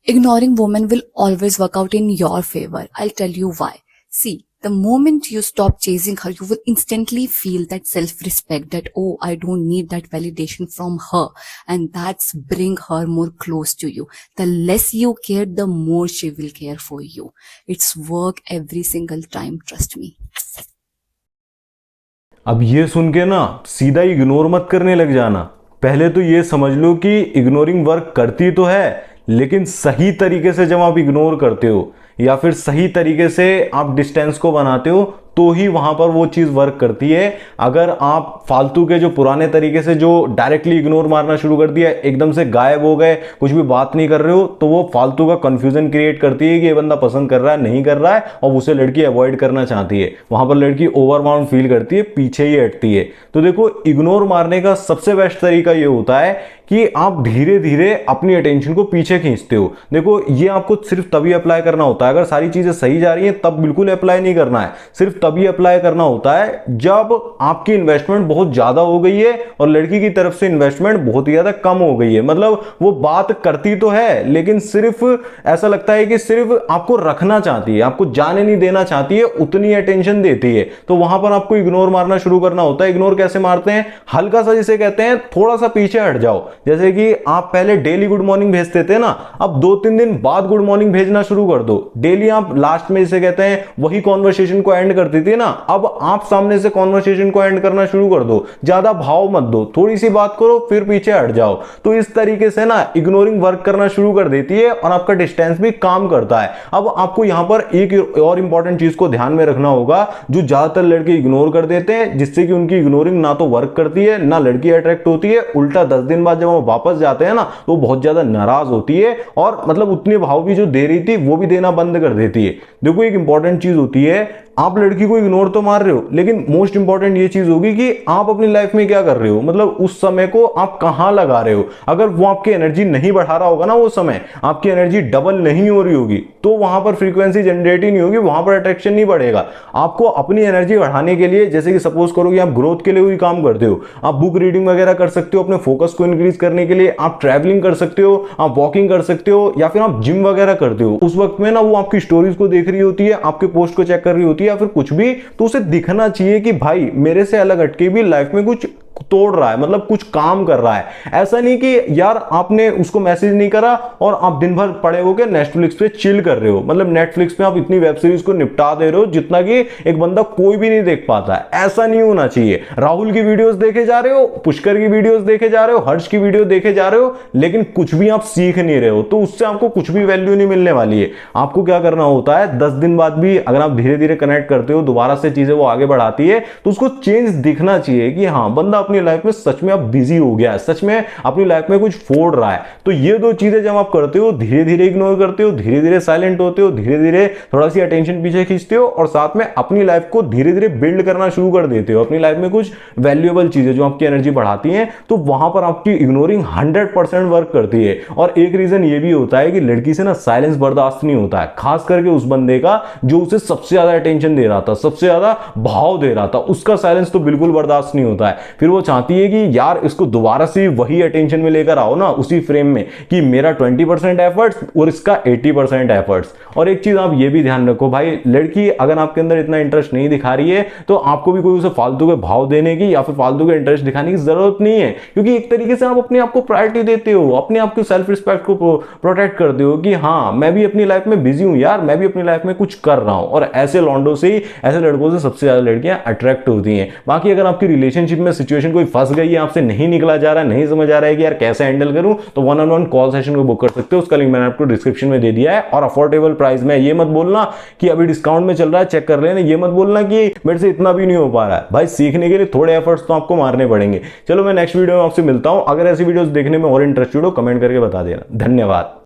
Ignoring women will always work out in your favor. I'll tell you why. See, the moment you stop chasing her, you will instantly feel that self-respect that, oh, I don't need that validation from her. And that's bring her more close to you. The less you care, the more she will care for you. It's work every single time, trust me. अब ये सुन के ना सीधा ignore मत करने लग जाना। पहले तो ये समझ लो कि इग्नोरिंग वर्क करती तो है, लेकिन सही तरीके से जब आप इग्नोर करते हो या फिर सही तरीके से आप डिस्टेंस को बनाते हो तो ही वहां पर वो चीज वर्क करती है। अगर आप फालतू के जो पुराने तरीके से जो डायरेक्टली इग्नोर मारना शुरू कर दिया, एकदम से गायब हो गए, कुछ भी बात नहीं कर रहे हो, तो वो फालतू का कंफ्यूजन क्रिएट करती है कि ये बंदा पसंद कर रहा है नहीं कर रहा है, और उसे लड़की अवॉइड करना चाहती है। वहां पर लड़की ओवरबाउंड फील करती है, पीछे ही हटती है। तो देखो, इग्नोर मारने का सबसे बेस्ट तरीका ये होता है कि आप धीरे धीरे अपनी अटेंशन को पीछे खींचते हो। देखो, ये आपको सिर्फ तभी अप्लाई करना होता है, अगर सारी चीजें सही जा रही हैं तब बिल्कुल अप्लाई नहीं करना है। सिर्फ तभी अप्लाई करना होता है जब आपकी इन्वेस्टमेंट बहुत ज्यादा हो गई है और लड़की की तरफ से इन्वेस्टमेंट बहुत ही ज्यादा कम हो गई है। मतलब वो बात करती तो है, लेकिन सिर्फ ऐसा लगता है कि सिर्फ आपको रखना चाहती है, आपको जाने नहीं देना चाहती है, उतनी अटेंशन देती है। तो वहां पर आपको इग्नोर मारना शुरू करना होता है। इग्नोर कैसे मारते हैं? हल्का सा, जिसे कहते हैं थोड़ा सा पीछे हट जाओ। जैसे कि आप पहले डेली गुड मॉर्निंग भेजते थे ना, अब 2-3 दिन बाद गुड मॉर्निंग भेजना शुरू कर दो। डेली आप लास्ट में, जिसे कहते हैं, वही कॉन्वर्सेशन को एंड करती थी ना, अब आप सामने से कॉन्वर्सेशन को एंड करना शुरू कर दो। ज्यादा भाव मत दो, थोड़ी सी बात करो फिर पीछे हट जाओ। तो इस तरीके से ना इग्नोरिंग वर्क करना शुरू कर देती है और आपका डिस्टेंस भी काम करता है। अब आपको यहां पर एक और इंपॉर्टेंट चीज को ध्यान में रखना होगा, जो ज्यादातर लड़के इग्नोर कर देते हैं, जिससे कि उनकी इग्नोरिंग ना तो वर्क करती है ना लड़की अट्रैक्ट होती है। उल्टा 10 दिन बाद जब वो वापस जाते हैं ना, तो बहुत ज्यादा नाराज होती है और मतलब उतने भाव भी जो दे रही थी वो भी देना बंद कर देती है। देखो, एक इंपॉर्टेंट चीज होती है, आप लड़की को इग्नोर तो मार रहे हो, लेकिन मोस्ट इंपॉर्टेंट ये चीज होगी कि आप अपनी लाइफ में क्या कर रहे हो, मतलब उस समय को आप कहां लगा रहे हो। अगर वो आपकी एनर्जी नहीं बढ़ा रहा होगा ना, वो समय आपकी एनर्जी डबल नहीं हो रही होगी, तो वहां पर फ्रीक्वेंसी जनरेट ही नहीं होगी, वहां पर अट्रैक्शन नहीं बढ़ेगा। आपको अपनी एनर्जी बढ़ाने के लिए, जैसे कि सपोज करो कि आप ग्रोथ के लिए कोई काम करते हो, आप बुक रीडिंग वगैरह कर सकते हो, अपने फोकस को इंक्रीज करने के लिए आप ट्रैवलिंग कर सकते हो, आप वॉकिंग कर सकते हो, या फिर आप जिम वगैरह करते हो। उस वक्त में ना वो आपकी स्टोरीज को देख रही होती है, आपके पोस्ट को चेक कर रही होती है, या फिर कुछ भी, तो उसे दिखना चाहिए कि भाई मेरे से अलग हटके भी लाइफ में कुछ तोड़ रहा है, मतलब कुछ काम कर रहा है। ऐसा नहीं कि यार आपने उसको मैसेज नहीं करा और आप दिन भर पड़े होके नेटफ्लिक्स पे चिल कर रहे हो, मतलब नेटफ्लिक्स पे आप इतनी वेब सीरीज को निपटा दे रहे हो जितना कि एक बंदा कोई भी नहीं देख पाता है। ऐसा नहीं होना चाहिए। राहुल की वीडियोस देखे जा रहे हो, पुष्कर की वीडियोस देखे जा रहे हो, हर्ष की वीडियो देखे जा रहे हो, लेकिन कुछ भी आप सीख नहीं रहे हो, तो उससे आपको कुछ भी वैल्यू नहीं मिलने वाली है। आपको क्या करना होता है, 10 दिन बाद भी अगर आप धीरे धीरे कनेक्ट करते हो, दोबारा से चीजें वो आगे बढ़ाती है, तो उसको चेंज दिखना चाहिए कि हाँ, बंदा अपनी लाइफ में सच में अब बिजी हो गया है, सच में अपनी लाइफ में कुछ फोड़ रहा है। तो ये दो चीजें जब आप करते हो, धीरे धीरे इग्नोर करते हो, धीरे धीरे साइलेंट होते हो, धीरे धीरे थोड़ा सी अटेंशन पीछे खींचते हो, और साथ में अपनी लाइफ को धीरे धीरे बिल्ड करना शुरू कर देते हो, अपनी लाइफ में कुछ वैल्यूएबल चीजें जो आपकी एनर्जी बढ़ाती हैं, तो वहां पर आपकी इग्नोरिंग 100% वर्क करती है। और एक रीजन ये भी होता है कि लड़की से ना साइलेंस बर्दाश्त नहीं होता है, खास करके उस बंदे का जो उसे सबसे ज्यादा अटेंशन दे रहा था, सबसे ज्यादा भाव दे रहा था, उसका साइलेंस तो बिल्कुल बर्दाश्त नहीं होता है। फिर वो चाहती है कि यार इसको दोबारा से वही अटेंशन में लेकर आओ ना, उसी फ्रेम में कि मेरा 20% एफर्ट्स और इसका 80% एफर्ट्स। और एक चीज आप ये भी ध्यान रखो भाई, लड़की अगर आपके अंदर इतना इंटरेस्ट नहीं दिखा रही है, तो आपको भी कोई उसे फालतू के भाव देने की या फिर फालतू के इंटरेस्ट दिखाने की जरूरत नहीं है, क्योंकि एक तरीके से आप अपने आप को प्रायोरिटी देते हो, अपने आप की सेल्फ रिस्पेक्ट को प्रोटेक्ट करते हो कि हाँ, मैं भी अपनी लाइफ में बिजी हूं यार, मैं भी अपनी लाइफ में कुछ कर रहा हूं। और ऐसे लॉन्डो से ही, ऐसे लड़कों से सबसे ज्यादा लड़कियां अट्रैक्ट होती हैं। बाकी अगर आपकी रिलेशनशिप में सिचुएशन कोई फंस गई है, आपसे नहीं निकला जा रहा है, नहीं समझ आ रहा है कि यार कैसे हैंडल करूं, तो 1-on-1 कॉल सेशन को बुक कर सकते हो। उसका लिंक मैंने आपको डिस्क्रिप्शन में दे दिया है, और अफोर्डेबल प्राइस में। ये मत बोलना कि अभी डिस्काउंट में चल रहा है, चेक कर लेना, ये मत बोलना कि मेरे से इतना भी नहीं हो पा रहा है। भाई, सीखने के लिए थोड़े एफर्ट्स तो आपको मारने पड़ेंगे। चलो, मैं नेक्स्ट वीडियो में आपसे मिलता हूं। अगर ऐसी वीडियोस देखने में और इंटरेस्टेड हो, कमेंट करके बता देना। धन्यवाद।